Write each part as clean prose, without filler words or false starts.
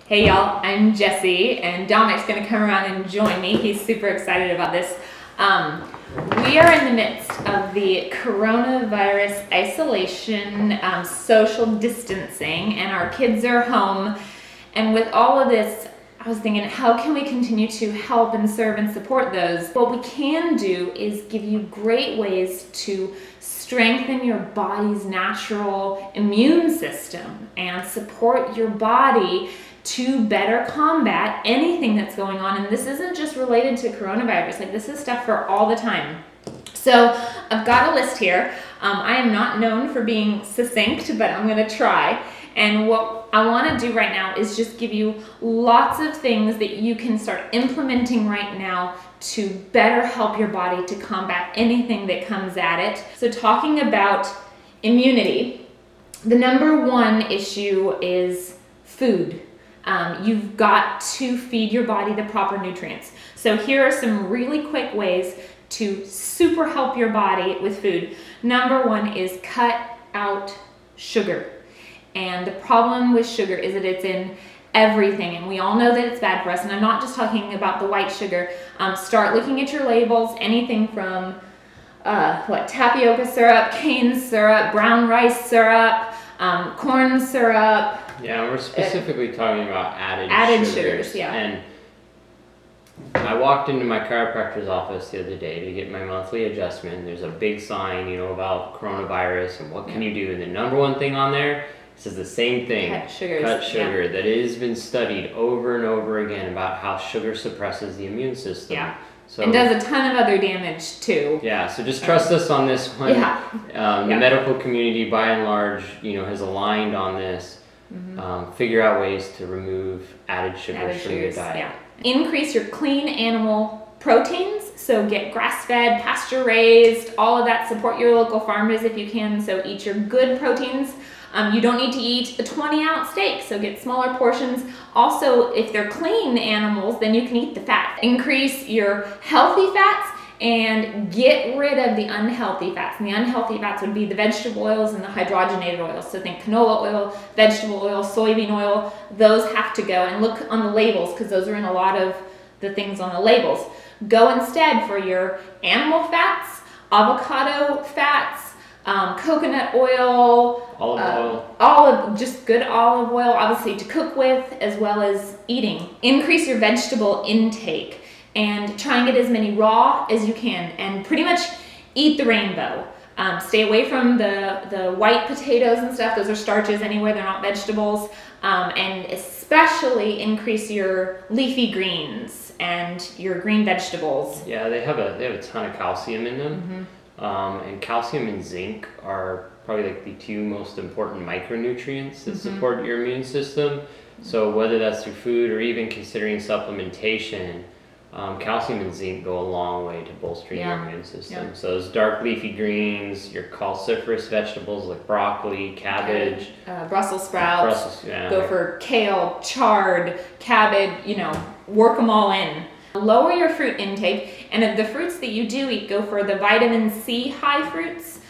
Hey y'all, I'm Jessie, and Dominic's gonna come around and join me. He's super excited about this. We are in the midst of the coronavirus isolation, social distancing, and our kids are home. And with all of this, I was thinking, how can we continue to help and serve and support those? What we can do is give you great ways to strengthen your body's natural immune system and support your body to better combat anything that's going on. And this isn't just related to coronavirus, like this is stuff for all the time. So I've got a list here. I am not known for being succinct, but I'm gonna try. And what I wanna do right now is just give you lots of things that you can start implementing right now to better help your body to combat anything that comes at it. So talking about immunity, the number one issue is food. You've got to feed your body the proper nutrients. So here are some really quick ways to super help your body with food. Number one is cut out sugar. And the problem with sugar is that it's in everything, and we all know that it's bad for us. And I'm not just talking about the white sugar. Start looking at your labels, anything from tapioca syrup, cane syrup, brown rice syrup, corn syrup. Yeah, we're specifically talking about added sugars. Yeah. And I walked into my chiropractor's office the other day to get my monthly adjustment. There's a big sign, about coronavirus and what can you do. And the number one thing on there says the same thing. Cut sugars. Cut sugar. Yeah. That has been studied over and over again about how sugar suppresses the immune system. Yeah. So, and does a ton of other damage too. Yeah, so just trust us on this one. Yeah. The medical community by and large, has aligned on this. Figure out ways to remove added sugars from your diet. Yeah. Increase your clean animal proteins. So get grass-fed, pasture-raised, all of that. Support your local farmers if you can. So eat your good proteins. You don't need to eat a 20-ounce steak, so get smaller portions. Also, if they're clean animals, then you can eat the fat. Increase your healthy fats and get rid of the unhealthy fats. And the unhealthy fats would be the vegetable oils and the hydrogenated oils. So think canola oil, vegetable oil, soybean oil. Those have to go. And look on the labels, because those are in a lot of the things on the labels. Go instead for your animal fats, avocado fats, coconut oil, just good olive oil, obviously to cook with as well as eating. Increase your vegetable intake and try and get as many raw as you can, and pretty much eat the rainbow. Stay away from the white potatoes and stuff. Those are starches anyway, they're not vegetables. And especially increase your leafy greens and your green vegetables. Yeah, they have a ton of calcium in them. And calcium and zinc are probably like the two most important micronutrients that support your immune system. So whether that's through food or even considering supplementation, calcium and zinc go a long way to bolstering your immune system. So those dark leafy greens, your cruciferous vegetables like broccoli, cabbage, Brussels sprouts, go for kale, chard, cabbage, work them all in. Lower your fruit intake, and of the fruits that you do eat, go for the vitamin C high fruits.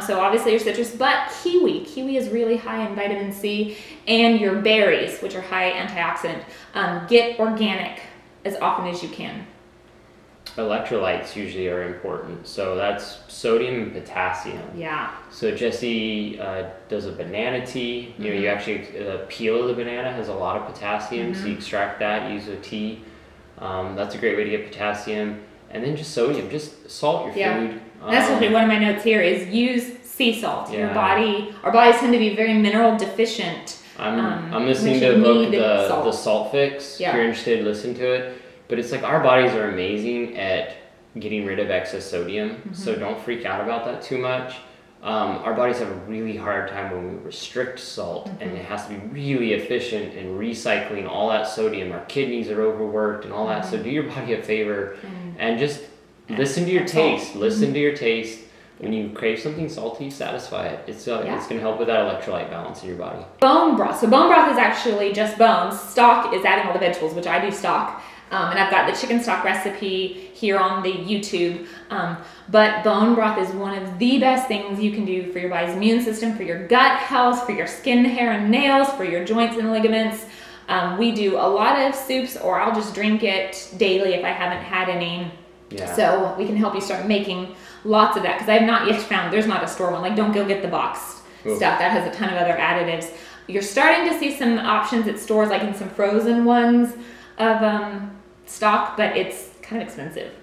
So obviously your citrus, but kiwi is really high in vitamin C, and your berries, which are high antioxidant. Get organic as often as you can. Electrolytes usually are important, so that's sodium and potassium. Yeah. So Jessie does a banana tea. You actually, the peel of the banana has a lot of potassium, so you extract that, use a tea. That's a great way to get potassium. And then just sodium, just salt your food. That's actually one of my notes here is use sea salt. Our bodies tend to be very mineral deficient. I'm listening to a book, the Salt Fix. If you're interested, listen to it. But it's like our bodies are amazing at getting rid of excess sodium. So don't freak out about that too much. Our bodies have a really hard time when we restrict salt, and it has to be really efficient in recycling all that sodium. Our kidneys are overworked and all that. So do your body a favor and just listen to your taste. Listen to your taste. When you crave something salty, satisfy it. It's going to help with that electrolyte balance in your body. Bone broth. So bone broth is actually just bones. Stock is adding all the vegetables, which I do stock. And I've got the chicken stock recipe here on the YouTube. But bone broth is one of the best things you can do for your body's immune system, for your gut health, for your skin, hair, and nails, for your joints and ligaments. We do a lot of soups, or I'll just drink it daily if I haven't had any. Yeah. So we can help you start making lots of that, because I have not yet found, there's not a store one. Like, don't go get the boxed stuff. That has a ton of other additives. You're starting to see some options at stores, like in some frozen ones of stock, but it's kind of expensive.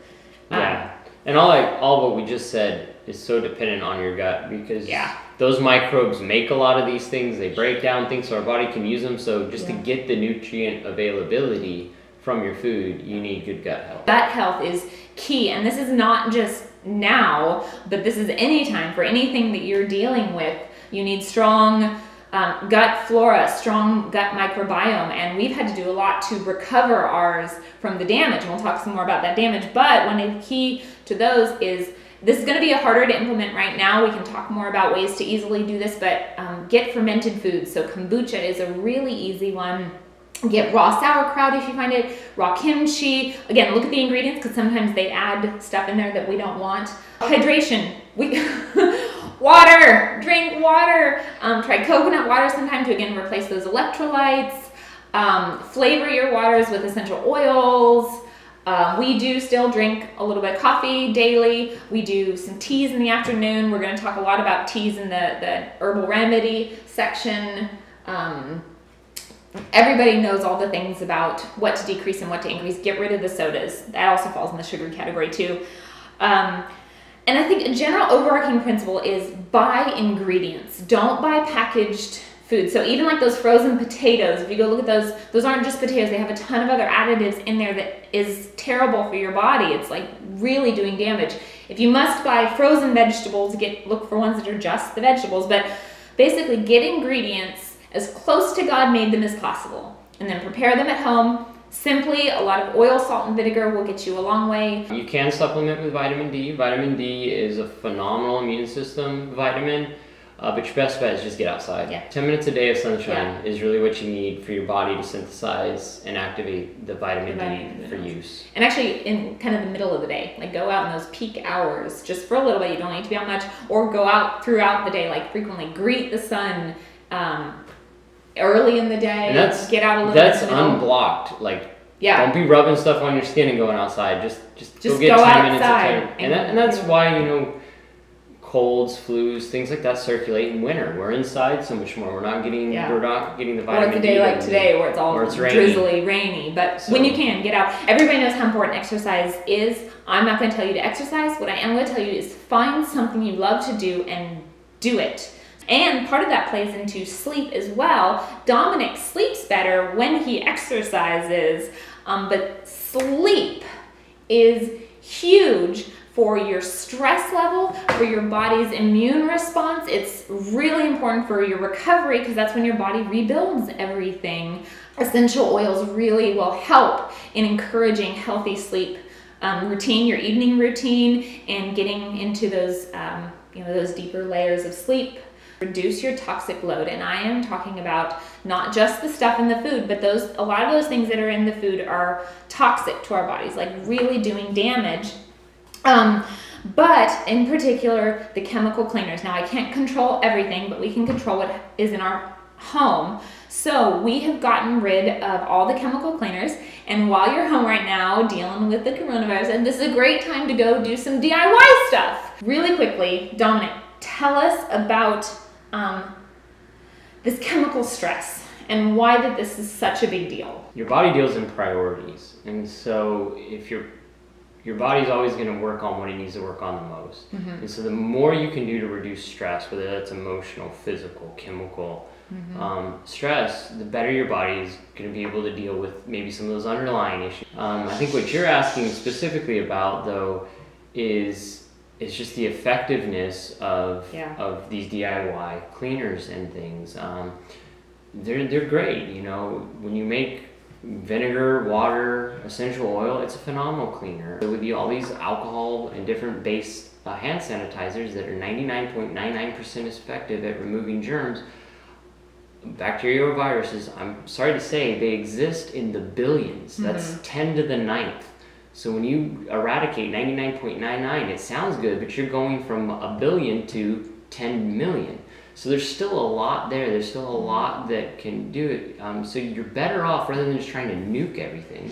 Yeah. And all what we just said is so dependent on your gut, because those microbes make a lot of these things. They break down things so our body can use them. So just to get the nutrient availability from your food, you need good gut health. Gut health is key, and this is not just now, but this is anytime for anything that you're dealing with. You need strong gut flora, strong gut microbiome, and we've had to do a lot to recover ours from the damage, and we'll talk some more about that damage. But one of the key to those is, this is going to be harder to implement right now. We can talk more about ways to easily do this, but get fermented foods. So kombucha is a really easy one. Get raw sauerkraut if you find it, raw kimchi. Again, look at the ingredients, because sometimes they add stuff in there that we don't want. Hydration. Water. Drink water. Try coconut water sometime to, again, replace those electrolytes. Flavor your waters with essential oils. We do still drink a little bit of coffee daily. We do some teas in the afternoon. We're going to talk a lot about teas in the herbal remedy section. Everybody knows all the things about what to decrease and what to increase. Get rid of the sodas. That also falls in the sugar category too. And I think a general overarching principle is buy ingredients. Don't buy packaged food. So even like those frozen potatoes, if you go look at those aren't just potatoes. They have a ton of other additives in there that is terrible for your body. It's like really doing damage. If you must buy frozen vegetables, look for ones that are just the vegetables. But basically get ingredients as close to God made them as possible, and then prepare them at home. Simply, a lot of oil, salt, and vinegar will get you a long way. You can supplement with vitamin D. Vitamin D is a phenomenal immune system vitamin, but your best bet is just get outside. 10 minutes a day of sunshine is really what you need for your body to synthesize and activate the vitamin D for use. And actually, in kind of the middle of the day, like go out in those peak hours, just for a little bit. You don't need to be out much, or go out throughout the day, like frequently. Greet the sun. Early in the day, get out a little bit. That's unblocked. Like, don't be rubbing stuff on your skin and going outside. Just go get 10 minutes of time. And that's why, colds, flus, things like that circulate in winter. We're inside so much more. We're not getting the vitamin D. Or it's a day like today where it's all drizzly, rainy. But when you can, get out. Everybody knows how important exercise is. I'm not going to tell you to exercise. What I am going to tell you is find something you love to do and do it. And part of that plays into sleep as well. Dominic sleeps better when he exercises, but sleep is huge for your stress level, for your body's immune response. It's really important for your recovery, because that's when your body rebuilds everything. Essential oils really will help in encouraging healthy sleep routine, your evening routine, and getting into those, those deeper layers of sleep. Reduce your toxic load, and I am talking about not just the stuff in the food, but a lot of those things that are in the food are toxic to our bodies, like really doing damage. But in particular, the chemical cleaners. Now, I can't control everything, but we can control what is in our home. So we have gotten rid of all the chemical cleaners, and while you're home right now dealing with the coronavirus, and this is a great time to go do some DIY stuff. Really quickly, Dominic, tell us about this chemical stress and why that this is such a big deal. Your body deals in priorities, and so if your body's always going to work on what it needs to work on the most. And so the more you can do to reduce stress, whether that's emotional, physical, chemical stress, the better your body is going to be able to deal with maybe some of those underlying issues. I think what you're asking specifically about, though, is just the effectiveness of these DIY cleaners and things. They're great. When you make vinegar, water, essential oil, it's a phenomenal cleaner. So with all these alcohol and different base hand sanitizers that are 99.99% effective at removing germs, bacteria or viruses, I'm sorry to say, they exist in the billions. That's 10 to the 9th. So when you eradicate 99.99, it sounds good, but you're going from a billion to 10 million. So there's still a lot there. There's still a lot that can do it. So you're better off, rather than just trying to nuke everything,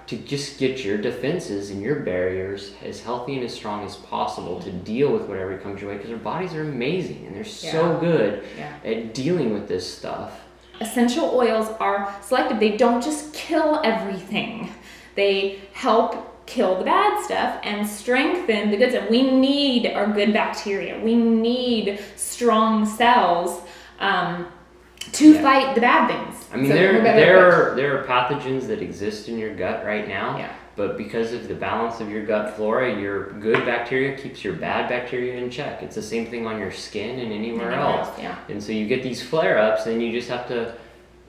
to just get your defenses and your barriers as healthy and as strong as possible to deal with whatever comes your way, because our bodies are amazing and they're so good at dealing with this stuff. Essential oils are selective. They don't just kill everything. They help kill the bad stuff and strengthen the good stuff. We need our good bacteria. We need strong cells to fight the bad things. I mean, there are pathogens that exist in your gut right now, but because of the balance of your gut flora, your good bacteria keeps your bad bacteria in check. It's the same thing on your skin and anywhere else. And so you get these flare-ups, and you just have to,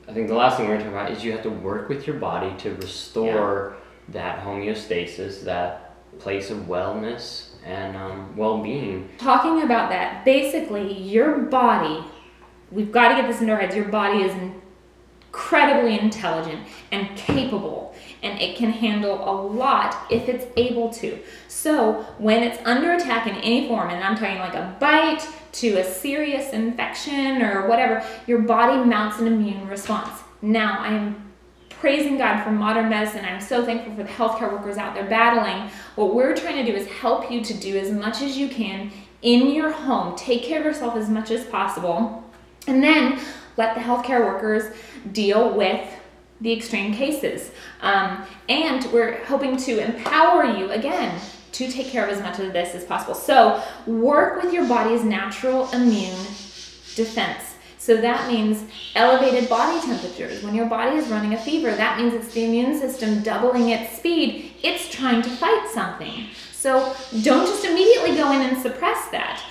I think the last thing we're going to talk about is you have to work with your body to restore that homeostasis, that place of wellness and well-being. Talking about that, basically your body, we've got to get this into our heads, your body is incredibly intelligent and capable, and it can handle a lot if it's able to. So when it's under attack in any form, and I'm talking like a bite to a serious infection or whatever, your body mounts an immune response. Now, I am praising God for modern medicine. I'm so thankful for the healthcare workers out there battling. What we're trying to do is help you to do as much as you can in your home. Take care of yourself as much as possible, and let the healthcare workers deal with the extreme cases. And we're hoping to empower you, again, to take care of as much of this as possible. So work with your body's natural immune defense. So that means elevated body temperatures. When your body is running a fever, that means it's the immune system doubling its speed. It's trying to fight something. So don't just immediately go in and suppress that.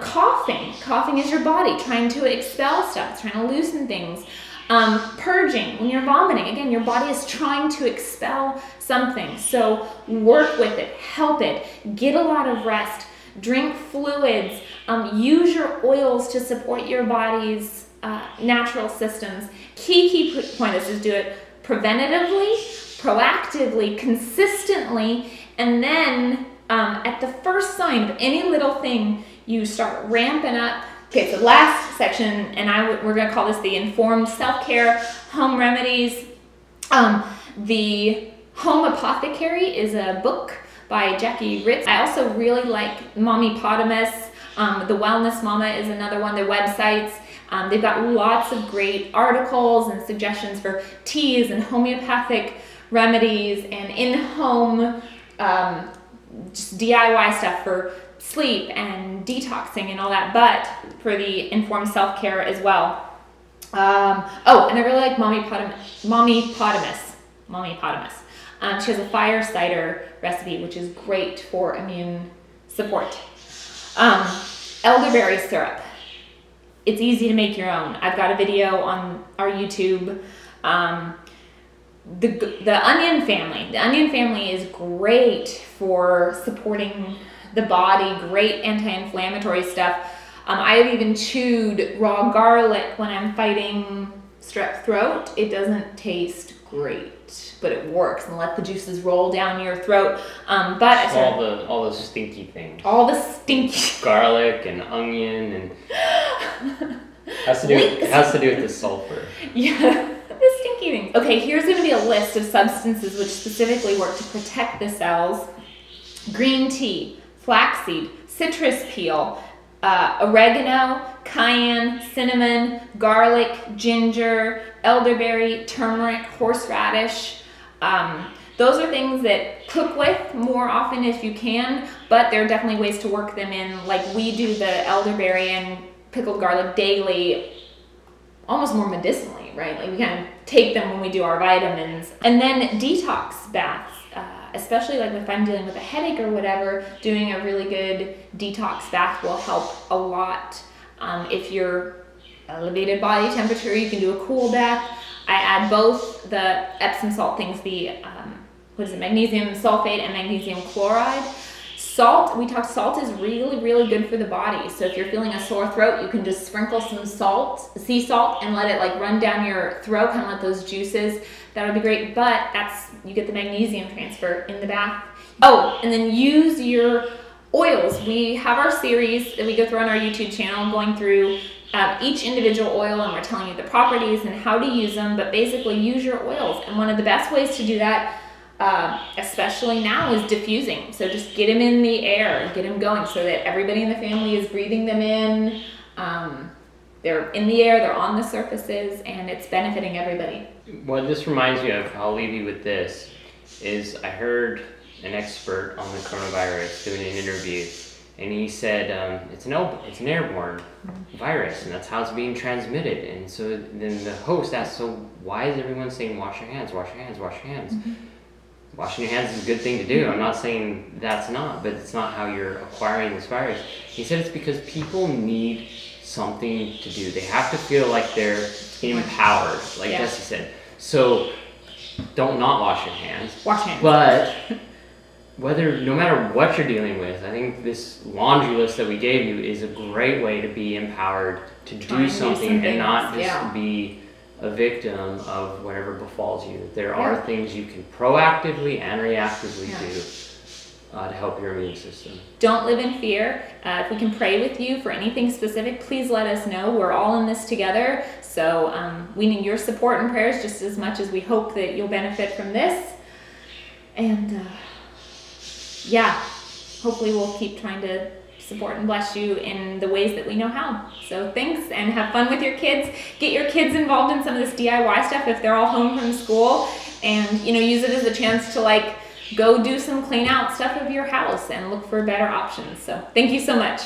Coughing is your body trying to expel stuff. It's trying to loosen things. Purging, when you're vomiting, again, your body is trying to expel something. So work with it, help it, get a lot of rest, drink fluids, use your oils to support your body's natural systems. Key point is to do it preventatively, proactively, consistently, and then at the first sign of any little thing, you start ramping up. Okay, so last section, and we're going to call this the informed self-care home remedies. The Home Apothecary is a book by Jackie Ritz. I also really like Mommy Potamus. The Wellness Mama is another one. Their websites, they've got lots of great articles and suggestions for teas and homeopathic remedies and in-home just DIY stuff for sleep and detoxing and all that, but for the informed self-care as well. Oh, and I really like Mommy Potamus. She has a fire cider recipe, which is great for immune support. Elderberry syrup. It's easy to make your own. I've got a video on our YouTube. The onion family. The onion family is great for supporting the body, great anti-inflammatory stuff. I have even chewed raw garlic when I'm fighting strep throat. It doesn't taste great, but it works, and let the juices roll down your throat. But all the stinky things. All the stinky garlic and onion and has to do with the sulfur. Yeah. The stinky things. Okay, here's going to be a list of substances which specifically work to protect the cells. Green tea, flaxseed, citrus peel, oregano, cayenne, cinnamon, garlic, ginger, elderberry, turmeric, horseradish. Those are things that cook with more often if you can, but there are definitely ways to work them in. Like we do the elderberry and pickled garlic daily, almost more medicinally, right? Like we kind of take them when we do our vitamins. And then detox baths, especially like if I'm dealing with a headache or whatever, doing a really good detox bath will help a lot. If you're elevated body temperature, you can do a cool bath. I add both the Epsom salt things, the magnesium sulfate and magnesium chloride. Salt, salt is really, really good for the body. So if you're feeling a sore throat, you can just sprinkle some salt, sea salt, and let it like run down your throat, kind of let those juices. That would be great, but you get the magnesium transfer in the bath. Oh, and then use your oils. We have our series that we go through on our YouTube channel going through each individual oil, and we're telling you the properties and how to use them, but basically use your oils. And one of the best ways to do that, especially now, is diffusing. So just get them in the air, get them going so that everybody in the family is breathing them in. They're in the air, they're on the surfaces, and it's benefiting everybody. What this reminds me of, I'll leave you with this, is I heard an expert on the coronavirus doing an interview, and he said it's an airborne virus, and that's how it's being transmitted. And so then the host asked, so why is everyone saying wash your hands, wash your hands, wash your hands? Mm-hmm. Washing your hands is a good thing to do. I'm not saying that's not, but it's not how you're acquiring this virus. He said it's because people need something to do. They have to feel like they're empowered, like Jesse said. So don't not wash your hands. Wash hands. But no matter what you're dealing with, I think this laundry list that we gave you is a great way to be empowered to do something and not just be a victim of whatever befalls you. There are things you can proactively and reactively do to help your immune system. Don't live in fear. If we can pray with you for anything specific, please let us know. We're all in this together. So we need your support and prayers just as much as we hope that you'll benefit from this. And hopefully we'll keep trying to support and bless you in the ways that we know how. So thanks, and have fun with your kids. Get your kids involved in some of this DIY stuff if they're all home from school, and use it as a chance to go do some clean out stuff of your house and look for better options. So thank you so much.